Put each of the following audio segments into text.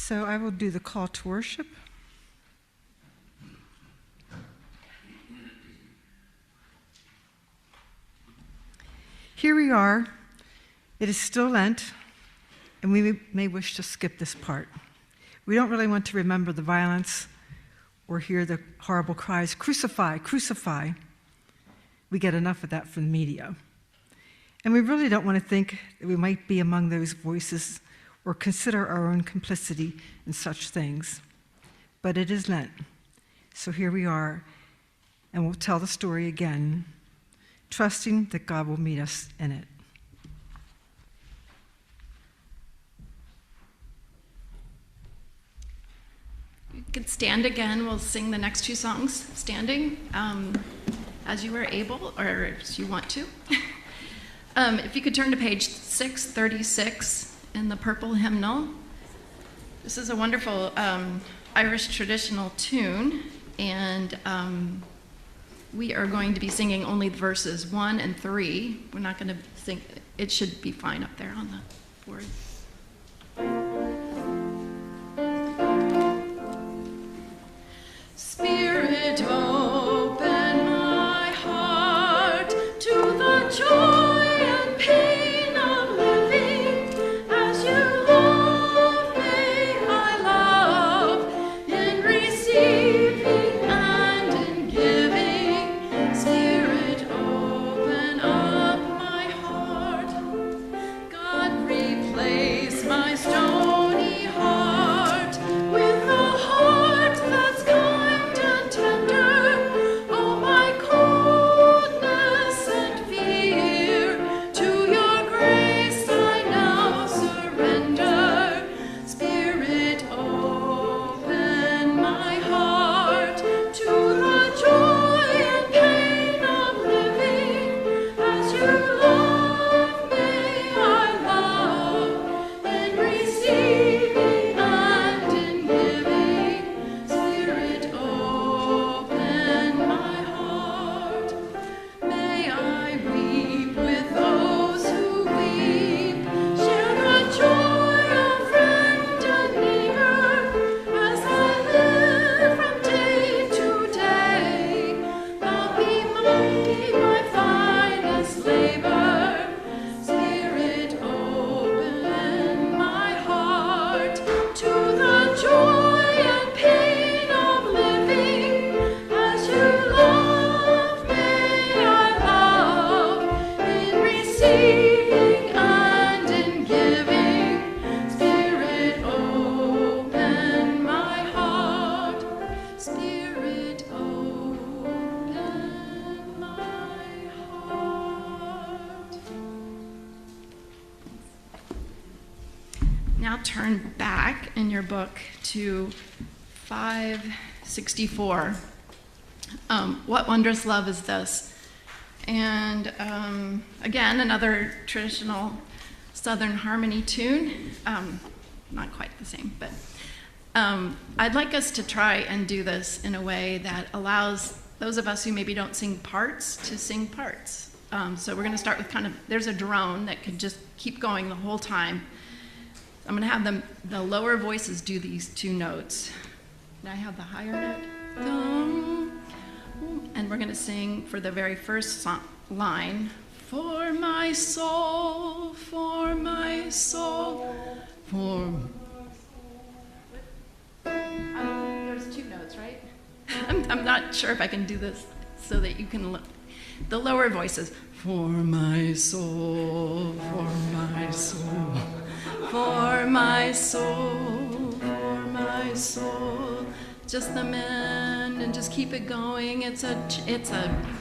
So I will do the call to worship. Here we are. It is still Lent, and we may wish to skip this part. We don't really want to remember the violence or hear the horrible cries, "Crucify, crucify." We get enough of that from the media. And we really don't want to think that we might be among those voices or consider our own complicity in such things. But it is Lent, so here we are, and we'll tell the story again, trusting that God will meet us in it. You could stand again. We'll sing the next two songs standing as you are able or as you want to. If you could turn to page 636 in the purple hymnal. This is a wonderful Irish traditional tune, and we are going to be singing only verses 1 and 3. We're not going to sing, it should be fine up there on the board. Spirit, open my heart to the joy and pain of living as you love me. I love in receiving and in giving. Spirit, open up my heart. God, replace my stony heart with a heart that's kind and tender. Oh, my coldness and fear, to your grace I now surrender. Spirit, open my heart to the joy and pain of living as you love me. I love in receiving and in giving. Spirit, open my heart. May I weep with those who weep, share the joy of friend and neighbor as I live from day to day. Thou be my finest labor. Spirit, open my heart to the joy and pain of living as you love me. I love in receiving and in giving. Spirit, open my heart. Spirit, open my heart. Now turn back in your book to 564. What wondrous love is this? And again, another traditional Southern harmony tune. Not quite the same, but I'd like us to try and do this in a way that allows those of us who maybe don't sing parts to sing parts. So we're going to start with there's a drone that could just keep going the whole time. I'm going to have the lower voices do these two notes. And I have the higher note. And we're going to sing for the very first line. For my soul, for my soul, for... there's two notes, right? I'm not sure if I can do this so that you can look. The lower voices. For my soul, for my soul, for my soul, for my soul. Just the men, and just keep it going. It's a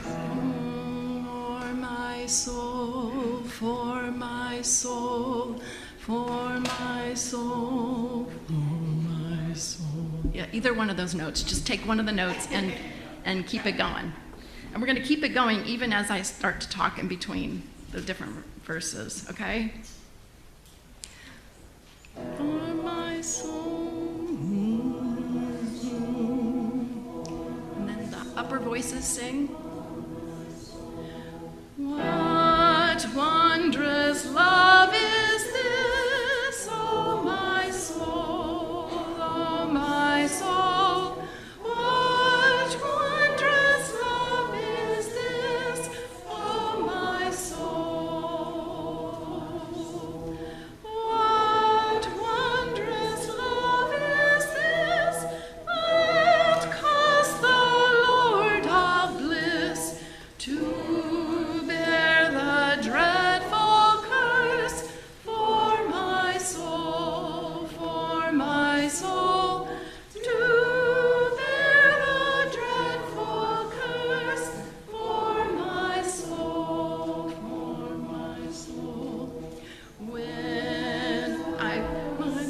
for my soul, for my soul, for my soul, for my soul. Yeah, either one of those notes. Just take one of the notes and keep it going. And we're going to keep it going even as I start to talk in between the different verses, okay? For my soul. And then the upper voices sing. What wondrous love is this, oh my soul? my soul, to bear the dreadful curse for my soul, for my soul. When I was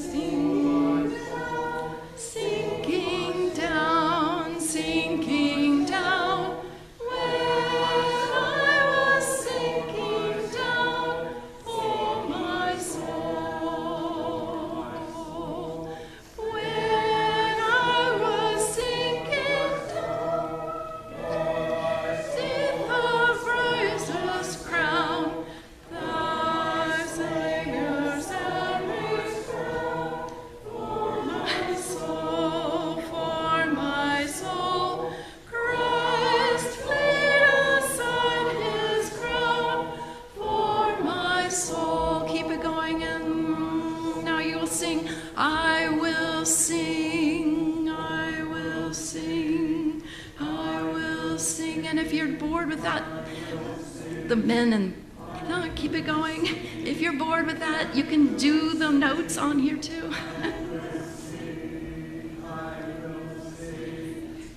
sinking down, sinking down, when I was sinking down for my soul, when I was sinking down, did the praises crown thy singers every crown for my soul, Christ laid aside his crown for my soul. Keep it going, and now you will sing. I will sing, I will sing, I will sing. And if you're bored with that, the men and no, keep it going. If you're bored with that, you can do the notes on here too.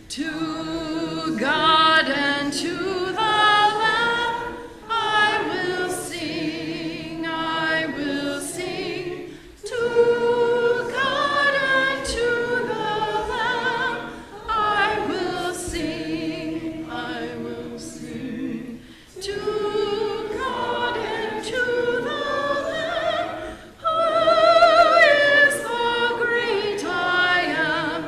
To God and to the Lamb, I will sing, I will sing. To God and to the Lamb, I will sing, I will sing. To God and to the Lamb, who is the great I am,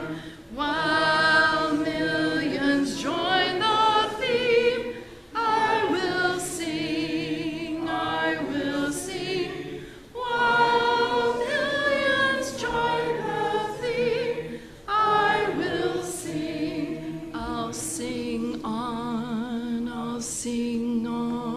while millions join the theme. I will sing, I will sing, while millions join the theme. I will sing, I'll sing on, I'll sing on.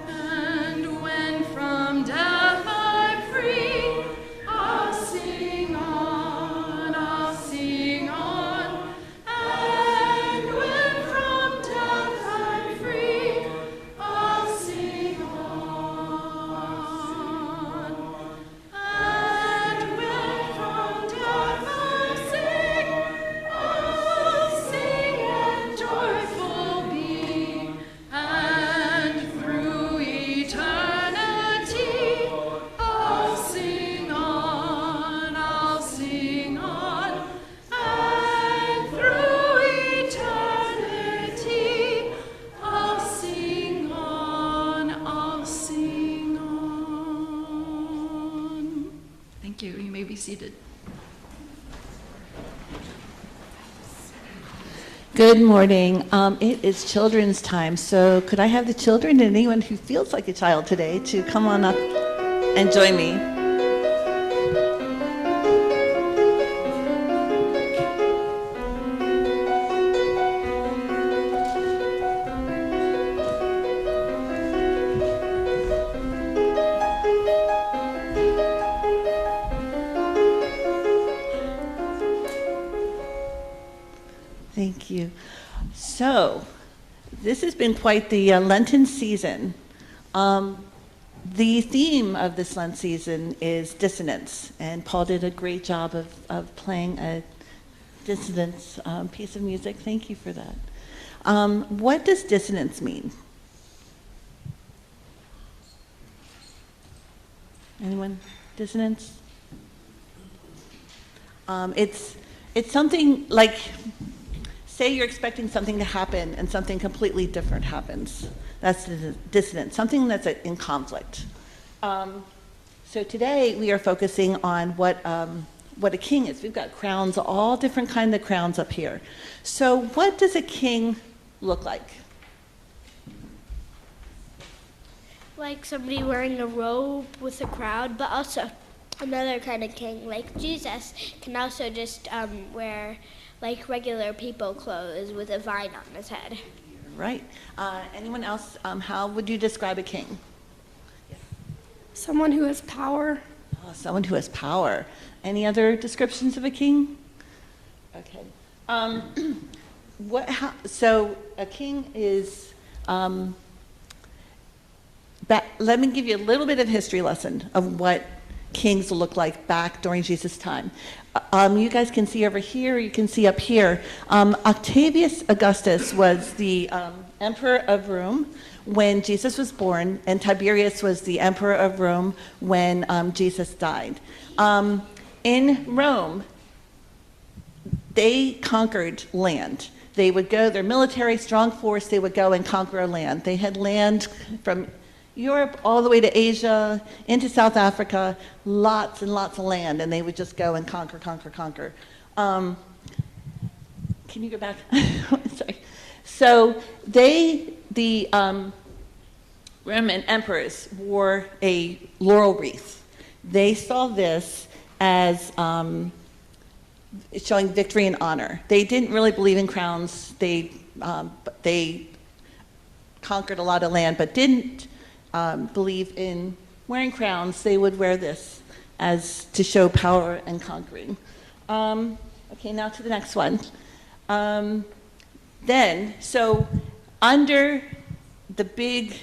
And when from death I'm free, I'll sing on, I'll sing on. And when from death I'm free, I'll sing on. And when from death I'll sing and joyful be. And through eternity, I'll sing on, I'll sing on. And through eternity, I'll sing on, I'll sing on. Thank you. You may be seated. Good morning. It is children's time, so could I have the children and anyone who feels like a child today to come on up and join me? Thank you. So, this has been quite the Lenten season. The theme of this Lent season is dissonance, and Paul did a great job of playing a dissonance piece of music. Thank you for that. What does dissonance mean? Anyone? Dissonance? It's something like, say you're expecting something to happen and something completely different happens. That's the dissonance, something that's in conflict. So today we are focusing on what a king is. We've got crowns, all different kinds of crowns up here. So what does a king look like? Like somebody wearing a robe with a crown, but also another kind of king, like Jesus, can also just wear like regular people clothes with a vine on his head. Right. Anyone else? How would you describe a king? Someone who has power. Oh, someone who has power. Any other descriptions of a king? Okay. So a king is let me give you a little bit of history lesson of what kings looked like back during Jesus' time. You guys can see over here, you can see up here. Octavius Augustus was the emperor of Rome when Jesus was born, and Tiberius was the emperor of Rome when Jesus died. In Rome, they conquered land. They would go, their military strong force, they would go and conquer a land. They had land from Europe all the way to Asia, into South Africa, lots and lots of land, and they would just go and conquer. Can you go back? Sorry. So the Roman emperors wore a laurel wreath. They saw this as showing victory and honor. They didn't really believe in crowns. They conquered a lot of land, but didn't believe in wearing crowns. They would wear this as to show power and conquering. Okay, now to the next one. So under the big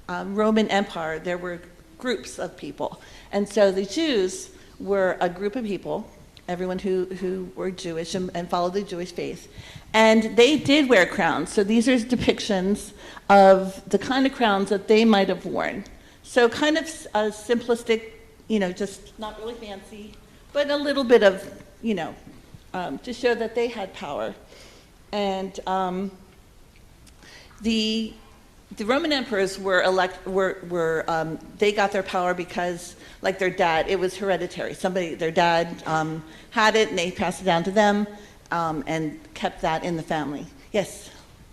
Roman Empire, there were groups of people. And so the Jews were a group of people, everyone who were Jewish and followed the Jewish faith. And they did wear crowns. So these are depictions of the kind of crowns that they might have worn. So kind of a simplistic, just not really fancy, but a little bit of, to show that they had power. And the Roman emperors they got their power because, like their dad, it was hereditary. Their dad had it, and they passed it down to them, and kept that in the family. Yes?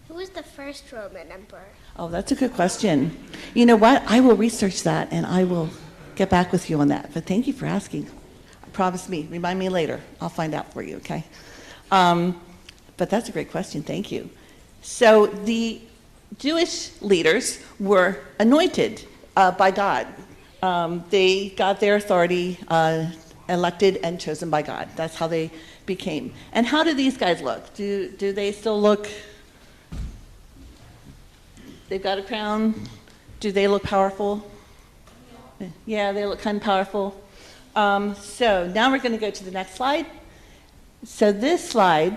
Who was the first Roman emperor? Oh, that's a good question. You know what? I will research that, and I will get back with you on that. But thank you for asking. Promise me. Remind me later. I'll find out for you, okay? But that's a great question. Thank you. So the Jewish leaders were anointed by God. They got their authority elected and chosen by God. That's how they became. And how do these guys look? Do they still look? They've got a crown. Do they look powerful? Yeah, they look kind of powerful. So now we're going to go to the next slide. So this slide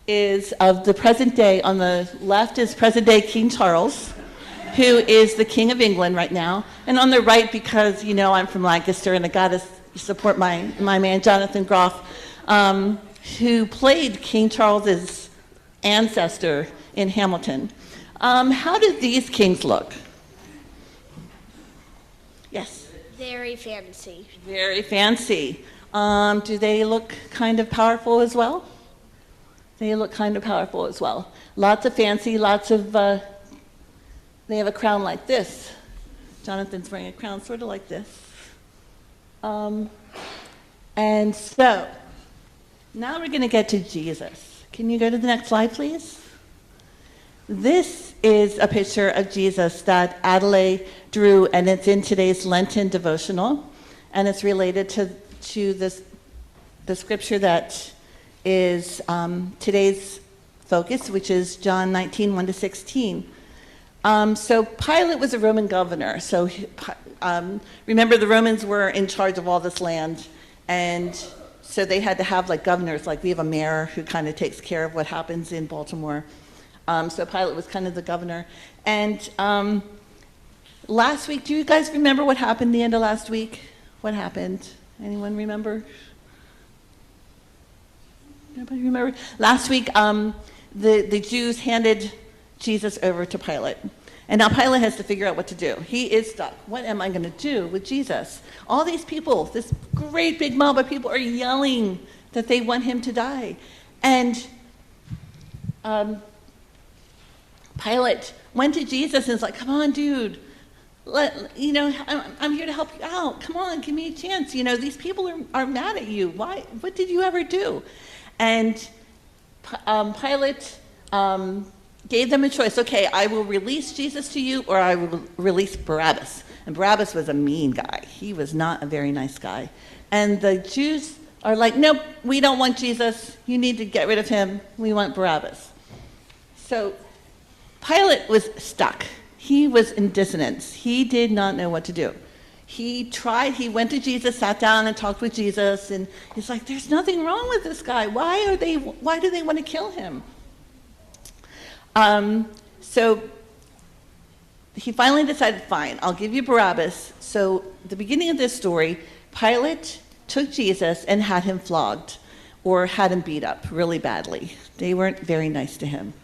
is of the present day. On the left is present day King Charles, who is the King of England right now. And on the right, because I'm from Lancaster and I got to support my man Jonathan Groff, who played King Charles's ancestor in Hamilton. How do these kings look? Yes? Very fancy. Very fancy. Do they look kind of powerful as well? They look kind of powerful as well. Lots of fancy, lots of, they have a crown like this. Jonathan's wearing a crown sort of like this. And so, now we're going to get to Jesus. Can you go to the next slide, please? This is a picture of Jesus that Adelaide drew, and it's in today's Lenten devotional, and it's related to the scripture that is today's focus, which is John 19, 1-16. So Pilate was a Roman governor. So remember, the Romans were in charge of all this land, and so they had to have like governors. Like we have a mayor who kind of takes care of what happens in Baltimore. So Pilate was kind of the governor. And last week, do you guys remember what happened the end of last week? What happened? Anyone remember? Nobody remember? Last week, the Jews handed Jesus over to Pilate. And now Pilate has to figure out what to do. He is stuck. What am I going to do with Jesus? All these people, this great big mob of people are yelling that they want him to die. And Pilate went to Jesus and was like, come on, dude. I'm here to help you out. Come on, give me a chance. These people are mad at you. Why? What did you ever do? And Pilate gave them a choice. Okay, I will release Jesus to you, or I will release Barabbas. And Barabbas was a mean guy. He was not a very nice guy. And the Jews are like, nope, we don't want Jesus. You need to get rid of him. We want Barabbas. So Pilate was stuck. He was in dissonance. He did not know what to do. He went to Jesus, sat down and talked with Jesus, and he's like, there's nothing wrong with this guy. Why do they want to kill him? So he finally decided, fine, I'll give you Barabbas. So the beginning of this story, Pilate took Jesus and had him flogged, or had him beat up really badly. They weren't very nice to him.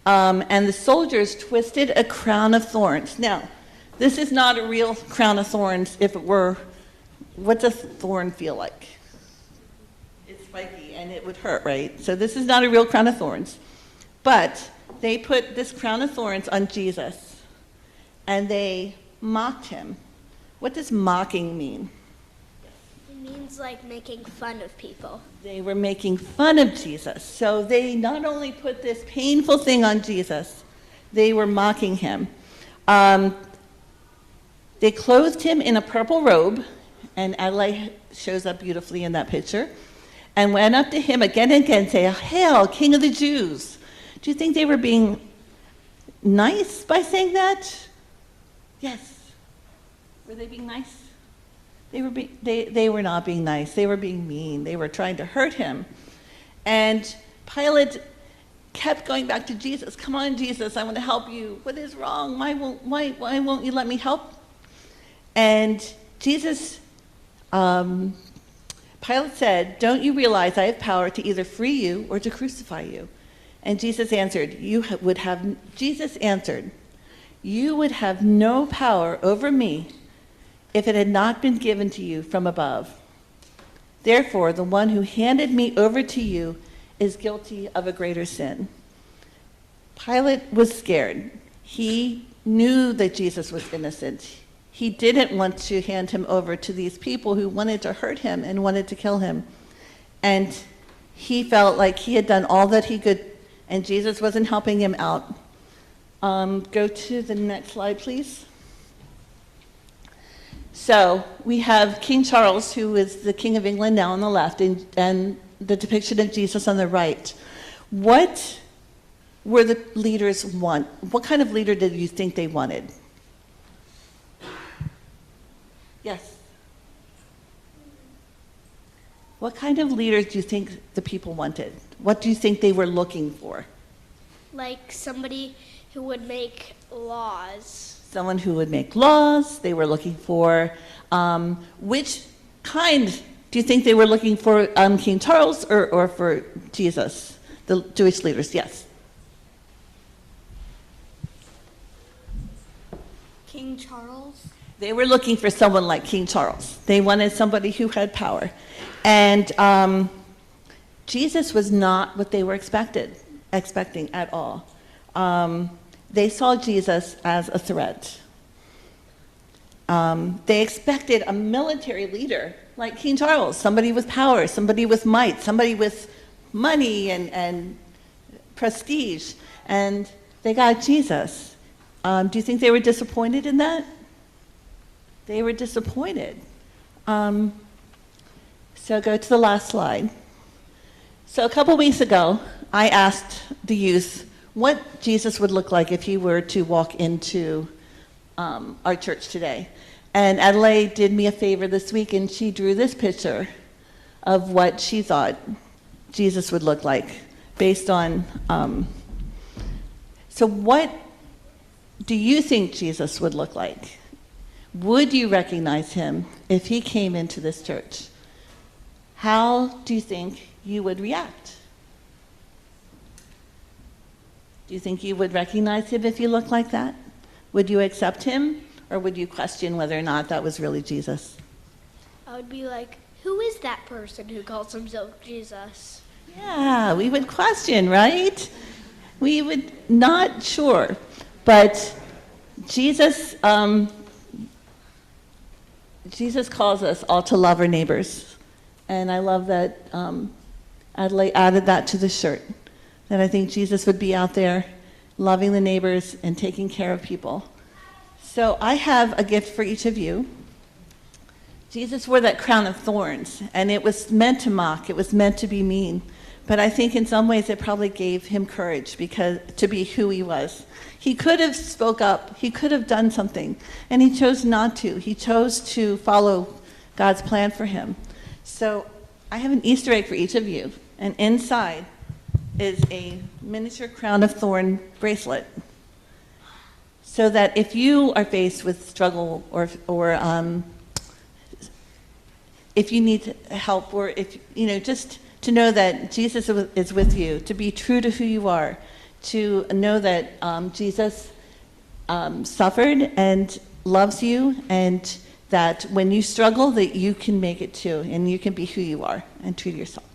And the soldiers twisted a crown of thorns. Now, this is not a real crown of thorns. If it were, what does thorn feel like? It's spiky and it would hurt, right? So this is not a real crown of thorns. But they put this crown of thorns on Jesus and they mocked him. What does mocking mean? It means like making fun of people. They were making fun of Jesus. So they not only put this painful thing on Jesus, they were mocking him. They clothed him in a purple robe, and Adelaide shows up beautifully in that picture, and went up to him again and again, saying, "Hail, King of the Jews." Do you think they were being nice by saying that? Yes. Were they being nice? They were not being nice. They were being mean. They were trying to hurt him. And Pilate kept going back to Jesus. "Come on, Jesus, I want to help you. What is wrong? Why won't you let me help?" And Jesus, Pilate said, "Don't you realize I have power to either free you or to crucify you?" And Jesus answered, "You would have no power over me if it had not been given to you from above. Therefore, the one who handed me over to you is guilty of a greater sin." Pilate was scared. He knew that Jesus was innocent. He didn't want to hand him over to these people who wanted to hurt him and wanted to kill him. And he felt like he had done all that he could, and Jesus wasn't helping him out. Go to the next slide, please. So we have King Charles, who is the King of England now on the left, and the depiction of Jesus on the right. What were the leaders want? What kind of leader did you think they wanted? Yes. What kind of leaders do you think the people wanted? What do you think they were looking for? Like somebody who would make laws. Someone who would make laws. They were looking for, which kind do you think they were looking for, King Charles or for Jesus, the Jewish leaders? Yes. King Charles. They were looking for someone like King Charles. They wanted somebody who had power. And Jesus was not what they were expecting at all. They saw Jesus as a threat. They expected a military leader like King Charles, somebody with power, somebody with might, somebody with money and prestige. And they got Jesus. Do you think they were disappointed in that? They were disappointed. So go to the last slide. So a couple weeks ago, I asked the youth what Jesus would look like if he were to walk into our church today. And Adelaide did me a favor this week, and she drew this picture of what she thought Jesus would look like based on... So what do you think Jesus would look like? Would you recognize him if he came into this church? How do you think you would react? Do you think you would recognize him if he looked like that? Would you accept him, or would you question whether or not that was really Jesus? I would be like, who is that person who calls himself Jesus? Yeah, we would question, right? We would not sure. But Jesus calls us all to love our neighbors. And I love that Adelaide added that to the shirt, that I think Jesus would be out there loving the neighbors and taking care of people. So I have a gift for each of you. Jesus wore that crown of thorns, and it was meant to mock. It was meant to be mean. But I think in some ways it probably gave him courage because to be who he was. He could have spoke up. He could have done something. And he chose not to. He chose to follow God's plan for him. So I have an Easter egg for each of you. And inside is a miniature crown of thorn bracelet. So that if you are faced with struggle or if you need help, or if, just to know that Jesus is with you, to be true to who you are, to know that Jesus suffered and loves you, and that when you struggle, that you can make it too, and you can be who you are and true to yourself.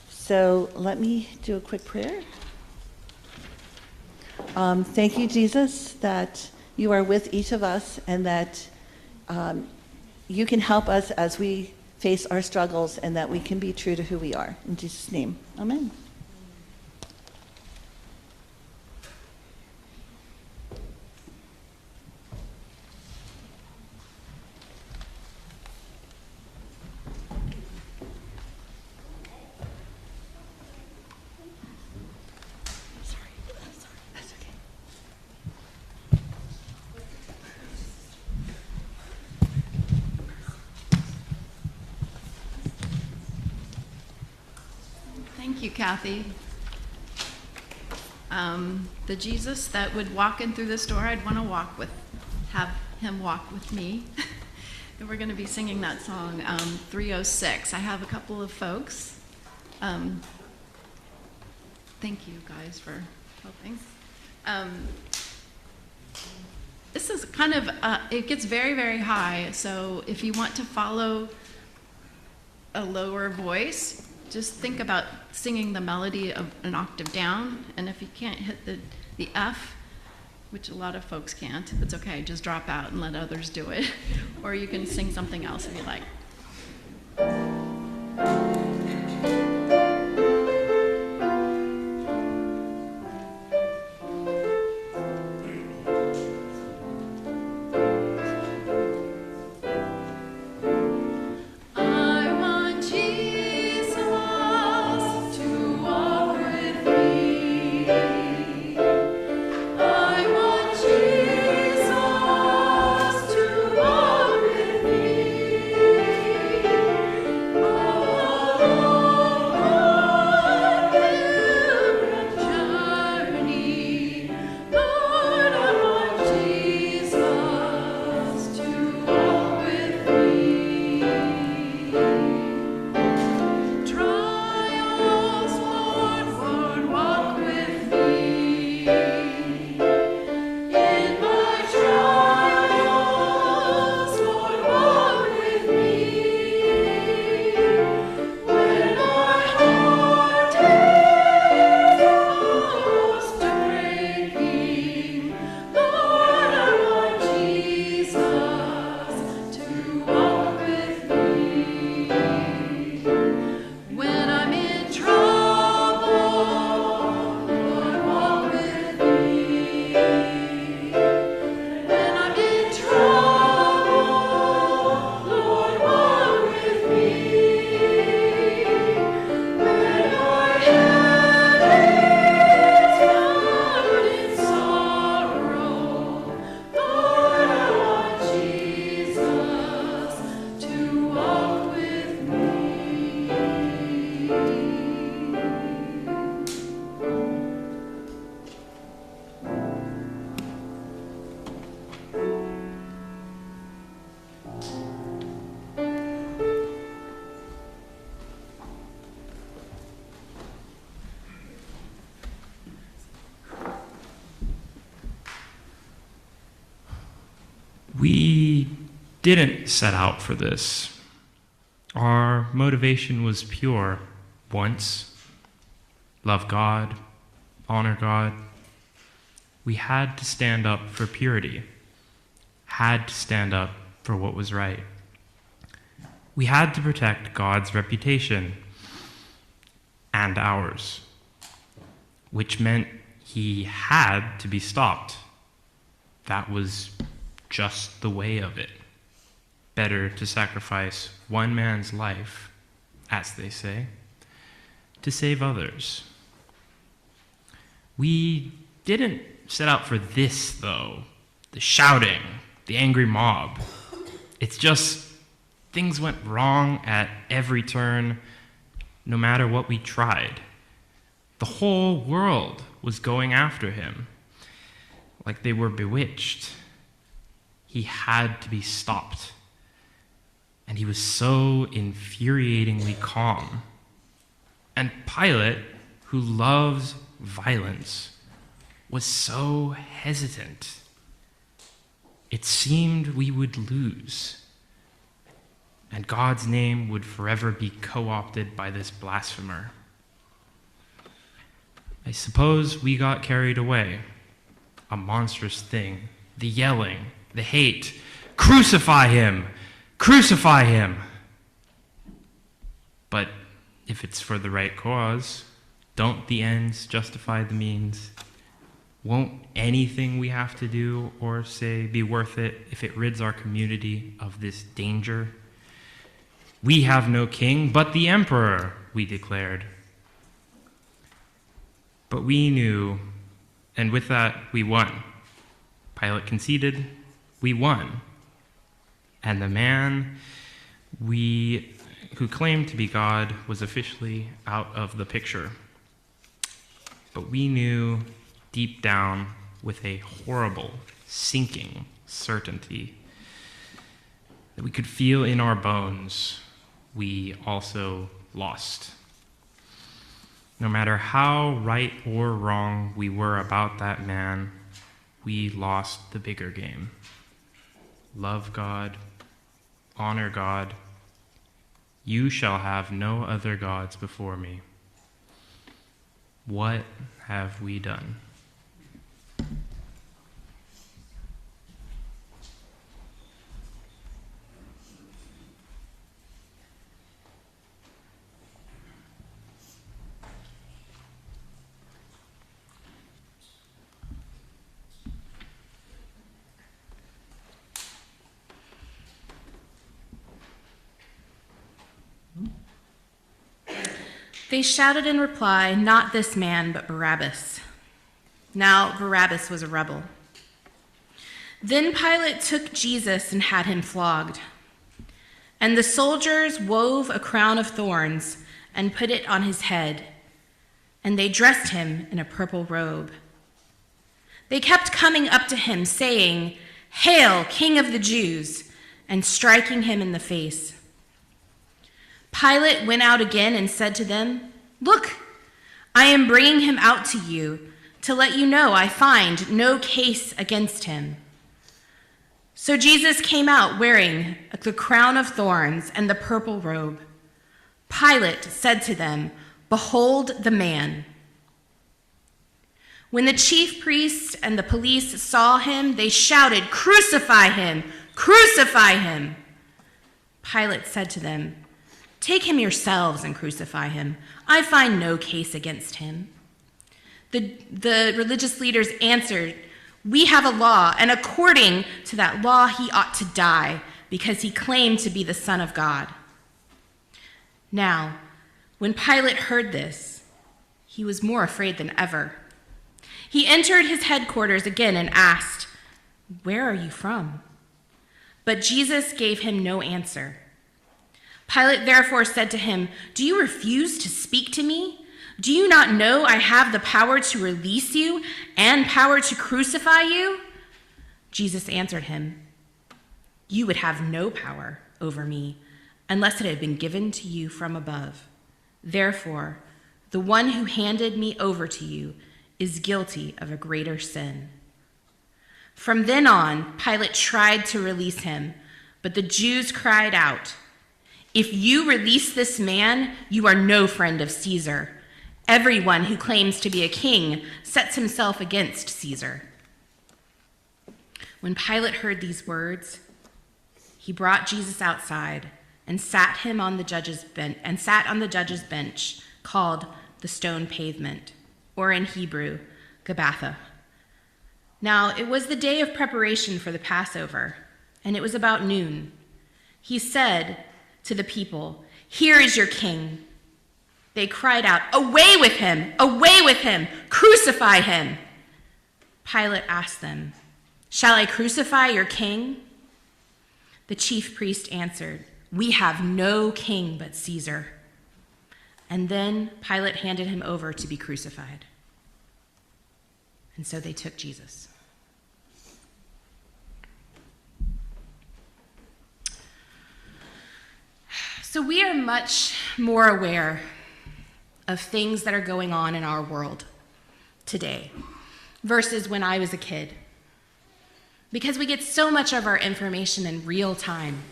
So let me do a quick prayer. Thank you, Jesus, that you are with each of us, and that you can help us as we face our struggles, and that we can be true to who we are. In Jesus' name, amen. Thank you, Kathy. The Jesus that would walk in through this door, I'd want to have him walk with me. And we're going to be singing that song, 306. I have a couple of folks. Thank you guys for helping. This is kind of, it gets very, very high. So if you want to follow a lower voice, just think about singing the melody of an octave down, and if you can't hit the F, which a lot of folks can't, it's okay, just drop out and let others do it. Or you can sing something else if you like. We didn't set out for this. Our motivation was pure. Once, love God, honor God. We had to stand up for purity, had to stand up for what was right. We had to protect God's reputation and ours, which meant he had to be stopped. That was just the way of it. Better to sacrifice one man's life as they say, to save others. We didn't set out for this, though, the shouting, the angry mob. It's just things went wrong at every turn, no matter what we tried. The whole world was going after him, like they were bewitched. He had to be stopped. And he was so infuriatingly calm. And Pilate, who loves violence, was so hesitant. It seemed we would lose, and God's name would forever be co-opted by this blasphemer. I suppose we got carried away. A monstrous thing. The yelling, the hate. Crucify him! Crucify him! But if it's for the right cause, don't the ends justify the means? Won't anything we have to do or say be worth it if it rids our community of this danger? We have no king but the emperor, we declared. But we knew, and with that we won. Pilate conceded, we won. And the man who claimed to be God was officially out of the picture. But we knew deep down, with a horrible, sinking certainty, that we could feel in our bones, we also lost. No matter how right or wrong we were about that man, we lost the bigger game. Love God, honor God. You shall have no other gods before me. What have we done? They shouted in reply, "Not this man, but Barabbas." Now Barabbas was a rebel. Then Pilate took Jesus and had him flogged. And the soldiers wove a crown of thorns and put it on his head, and they dressed him in a purple robe. They kept coming up to him, saying, "Hail, King of the Jews," and striking him in the face. Pilate went out again and said to them, "Look, I am bringing him out to you to let you know I find no case against him." So Jesus came out wearing the crown of thorns and the purple robe. Pilate said to them, "Behold the man." When the chief priests and the police saw him, they shouted, "Crucify him! Crucify him!" Pilate said to them, "Take him yourselves and crucify him. I find no case against him." The religious leaders answered, "We have a law, and according to that law he ought to die, because he claimed to be the Son of God." Now, when Pilate heard this, he was more afraid than ever. He entered his headquarters again and asked, "Where are you from?" But Jesus gave him no answer. Pilate therefore said to him, "Do you refuse to speak to me? Do you not know I have the power to release you and power to crucify you?" Jesus answered him, "You would have no power over me unless it had been given to you from above. Therefore, the one who handed me over to you is guilty of a greater sin." From then on, Pilate tried to release him, but the Jews cried out, "If you release this man, you are no friend of Caesar. Everyone who claims to be a king sets himself against Caesar." When Pilate heard these words, he brought Jesus outside and sat on the judge's bench called the Stone Pavement, or in Hebrew, Gabbatha. Now it was the day of preparation for the Passover, and it was about noon. He said to the people, "Here is your king." They cried out, "Away with him! Away with him! Crucify him!" Pilate asked them, "Shall I crucify your king?" The chief priest answered, "We have no king but Caesar." And then Pilate handed him over to be crucified. And so they took Jesus. So we are much more aware of things that are going on in our world today versus when I was a kid, because we get so much of our information in real time.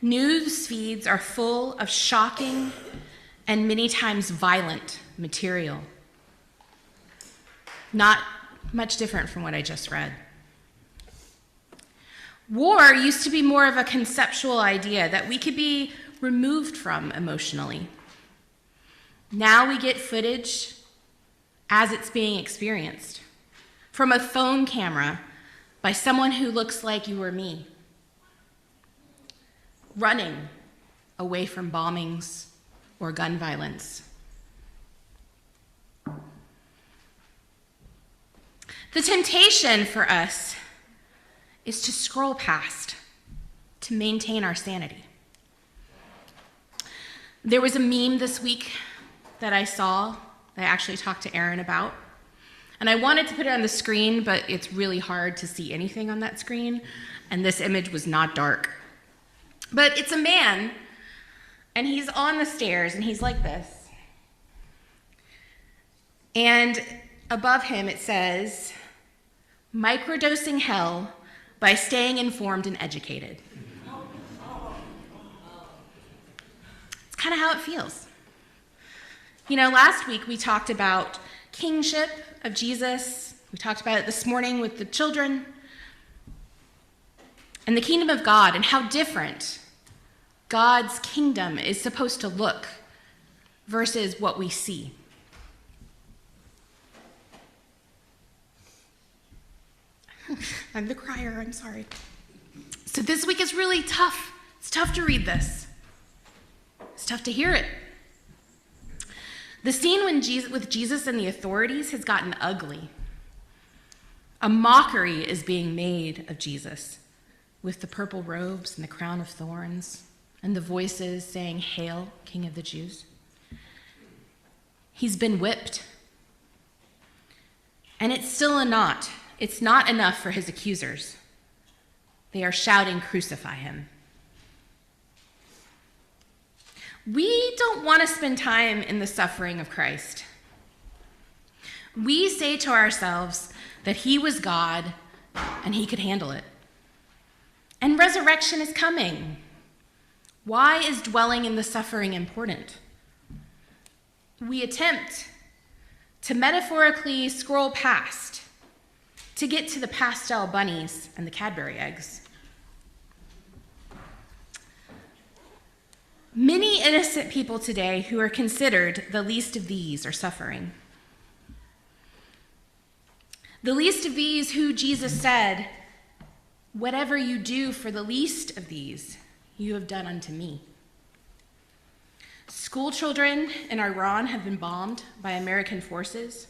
News feeds are full of shocking and many times violent material. Not much different from what I just read. War used to be more of a conceptual idea that we could be removed from emotionally. Now we get footage as it's being experienced from a phone camera by someone who looks like you or me, running away from bombings or gun violence. The temptation for us is to scroll past, to maintain our sanity. There was a meme this week that I saw that I actually talked to Aaron about. And I wanted to put it on the screen, but it's really hard to see anything on that screen. And this image was not dark. But it's a man, and he's on the stairs, and he's like this. And above him it says, "Microdosing hell by staying informed and educated." It's kind of how it feels. You know, last week we talked about kingship of Jesus. We talked about it this morning with the children. And the kingdom of God and how different God's kingdom is supposed to look versus what we see. I'm the crier, I'm sorry. So this week is really tough. It's tough to read this. It's tough to hear it. The scene with Jesus and the authorities has gotten ugly. A mockery is being made of Jesus with the purple robes and the crown of thorns and the voices saying, "Hail, King of the Jews." He's been whipped. And it's still not. It's not enough for his accusers. They are shouting, "Crucify him." We don't want to spend time in the suffering of Christ. We say to ourselves that he was God and he could handle it. And resurrection is coming. Why is dwelling in the suffering important? We attempt to metaphorically scroll past to get to the pastel bunnies and the Cadbury eggs. Many innocent people today who are considered the least of these are suffering. The least of these who Jesus said, "Whatever you do for the least of these, you have done unto me." School children in Iran have been bombed by American forces.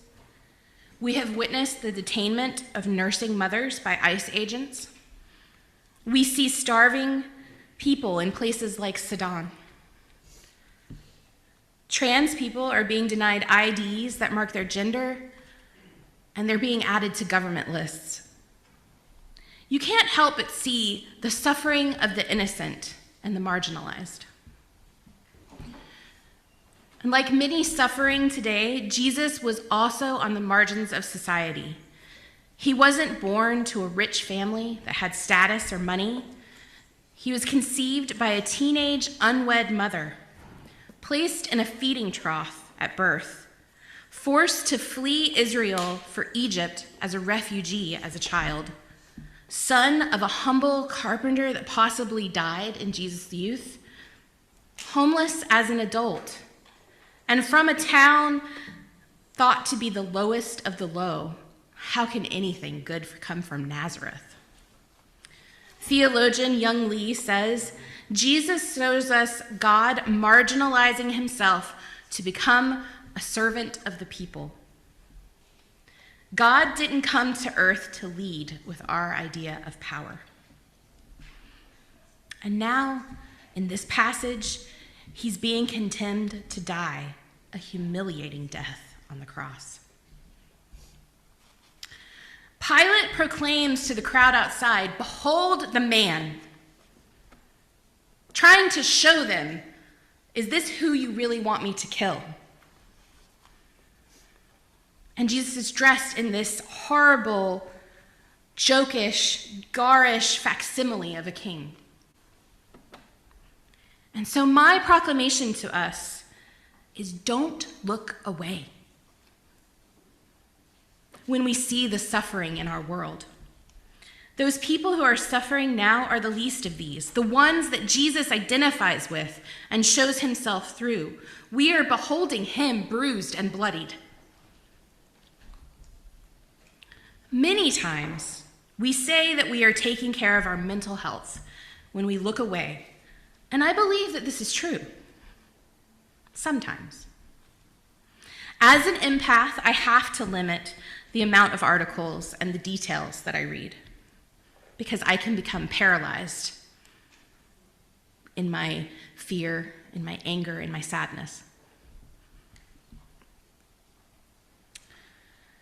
We have witnessed the detainment of nursing mothers by ICE agents. We see starving people in places like Sudan. Trans people are being denied IDs that mark their gender, and they're being added to government lists. You can't help but see the suffering of the innocent and the marginalized. And like many suffering today, Jesus was also on the margins of society. He wasn't born to a rich family that had status or money. He was conceived by a teenage unwed mother, placed in a feeding trough at birth, forced to flee Israel for Egypt as a refugee as a child, son of a humble carpenter that possibly died in Jesus' youth, homeless as an adult, and from a town thought to be the lowest of the low. How can anything good come from Nazareth? Theologian Young Lee says, Jesus shows us God marginalizing himself to become a servant of the people. God didn't come to earth to lead with our idea of power. And now, in this passage, he's being condemned to die a humiliating death on the cross. Pilate proclaims to the crowd outside, "Behold the man," trying to show them, is this who you really want me to kill? And Jesus is dressed in this horrible, jokish, garish facsimile of a king. And so my proclamation to us is don't look away when we see the suffering in our world. Those people who are suffering now are the least of these, the ones that Jesus identifies with and shows himself through. We are beholding him bruised and bloodied. Many times, we say that we are taking care of our mental health when we look away, and I believe that this is true. Sometimes. As an empath, I have to limit the amount of articles and the details that I read, because I can become paralyzed in my fear, in my anger, in my sadness.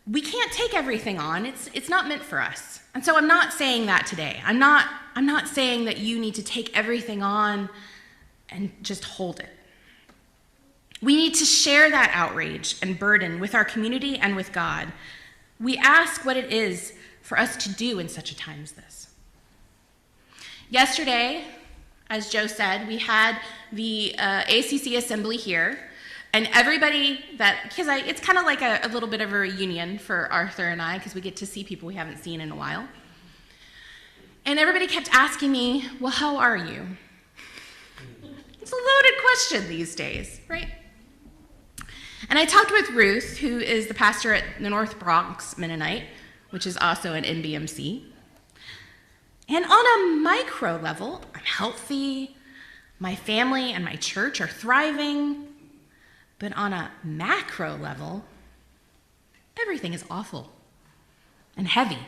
We can't take everything on. It's not meant for us. And so I'm not saying that today. I'm not saying that you need to take everything on and just hold it. We need to share that outrage and burden with our community and with God. We ask what it is for us to do in such a time as this. Yesterday, as Joe said, we had the ACC assembly here, and everybody it's kind of like a little bit of a reunion for Arthur and I, because we get to see people we haven't seen in a while. And everybody kept asking me, well, how are you? It's a loaded question these days, right? And I talked with Ruth, who is the pastor at the North Bronx Mennonite, which is also an NBMC. And on a micro level, I'm healthy, my family and my church are thriving, but on a macro level, everything is awful and heavy.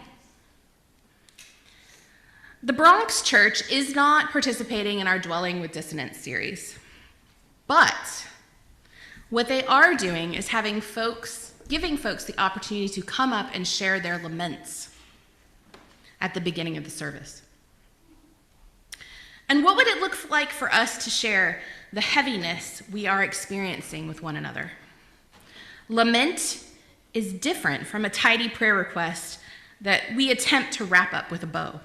The Bronx Church is not participating in our Dwelling with Dissonance series, but what they are doing is giving folks the opportunity to come up and share their laments at the beginning of the service. And what would it look like for us to share the heaviness we are experiencing with one another? Lament is different from a tidy prayer request that we attempt to wrap up with a bow.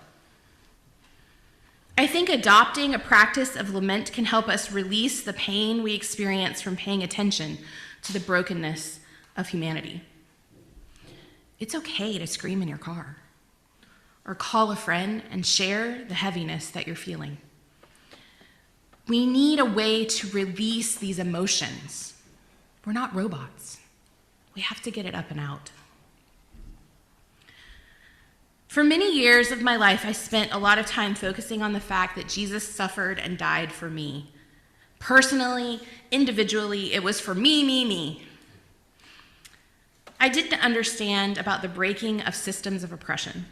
I think adopting a practice of lament can help us release the pain we experience from paying attention to the brokenness of humanity. It's okay to scream in your car or call a friend and share the heaviness that you're feeling. We need a way to release these emotions. We're not robots. We have to get it up and out. For many years of my life, I spent a lot of time focusing on the fact that Jesus suffered and died for me. Personally, individually, it was for me. I didn't understand about the breaking of systems of oppression.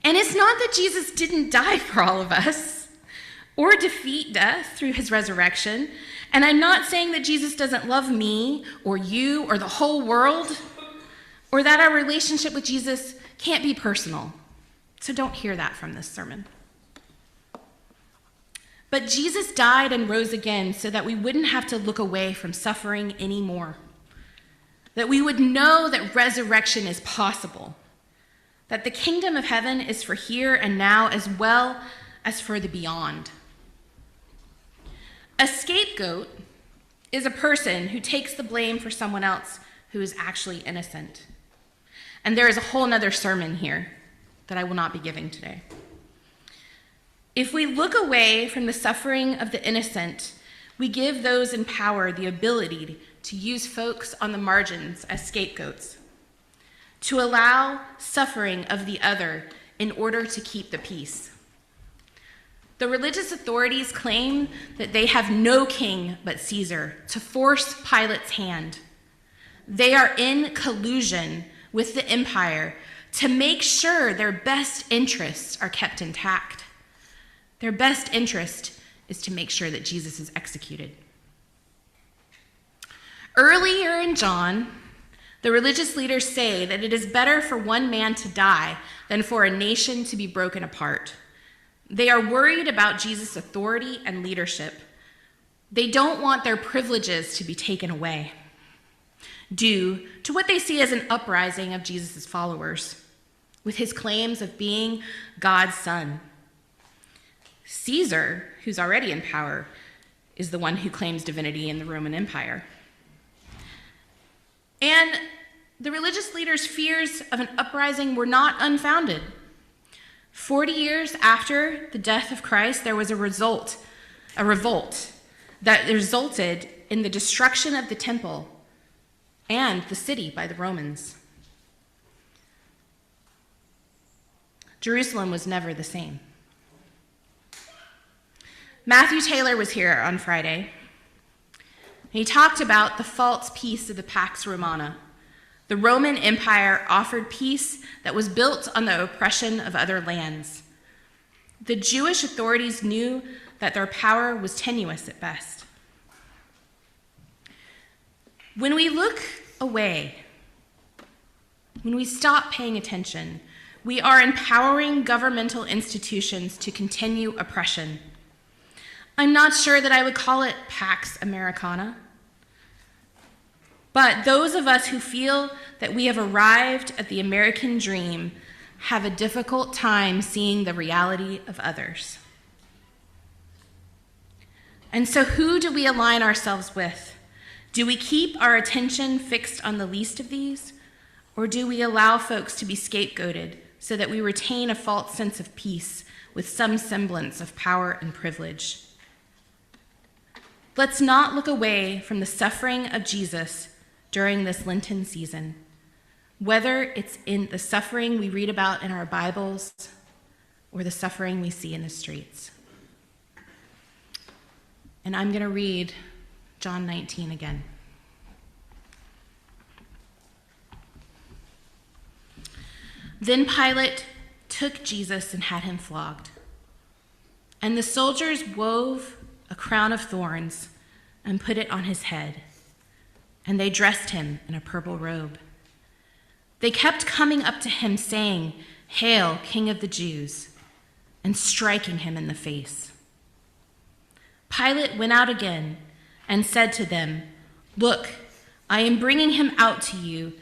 And it's not that Jesus didn't die for all of us or defeat death through his resurrection. And I'm not saying that Jesus doesn't love me or you or the whole world, or that our relationship with Jesus can't be personal. So don't hear that from this sermon. But Jesus died and rose again so that we wouldn't have to look away from suffering anymore. That we would know that resurrection is possible. That the kingdom of heaven is for here and now as well as for the beyond. A scapegoat is a person who takes the blame for someone else who is actually innocent. And there is a whole nother sermon here that I will not be giving today. If we look away from the suffering of the innocent, we give those in power the ability to use folks on the margins as scapegoats, to allow suffering of the other in order to keep the peace. The religious authorities claim that they have no king but Caesar to force Pilate's hand. They are in collusion with the empire to make sure their best interests are kept intact. Their best interest is to make sure that Jesus is executed. Earlier in John, the religious leaders say that it is better for one man to die than for a nation to be broken apart. They are worried about Jesus' authority and leadership. They don't want their privileges to be taken away due to what they see as an uprising of Jesus' followers, with his claims of being God's son. Caesar, who's already in power, is the one who claims divinity in the Roman Empire. And the religious leaders' fears of an uprising were not unfounded. 40 years after the death of Christ, there was a revolt that resulted in the destruction of the temple and the city by the Romans. Jerusalem was never the same. Matthew Taylor was here on Friday. He talked about the false peace of the Pax Romana. The Roman Empire offered peace that was built on the oppression of other lands. The Jewish authorities knew that their power was tenuous at best. When we look away, when we stop paying attention, we are empowering governmental institutions to continue oppression. I'm not sure that I would call it Pax Americana. But those of us who feel that we have arrived at the American dream have a difficult time seeing the reality of others. And so who do we align ourselves with? Do we keep our attention fixed on the least of these? Or do we allow folks to be scapegoated so that we retain a false sense of peace with some semblance of power and privilege? Let's not look away from the suffering of Jesus during this Lenten season, whether it's in the suffering we read about in our Bibles or the suffering we see in the streets. And I'm going to read John 19 again. Then Pilate took Jesus and had him flogged. And the soldiers wove a crown of thorns and put it on his head. And they dressed him in a purple robe. They kept coming up to him saying, "Hail, King of the Jews," and striking him in the face. Pilate went out again and said to them, "Look, I am bringing him out to you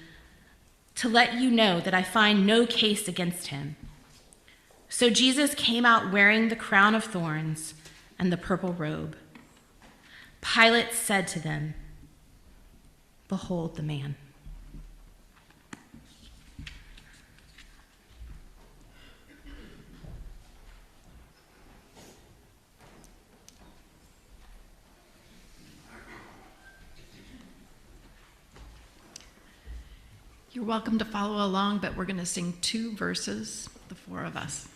to let you know that I find no case against him." So Jesus came out wearing the crown of thorns and the purple robe. Pilate said to them, "Behold the man." You're welcome to follow along, but we're going to sing 2 verses, the 4 of us.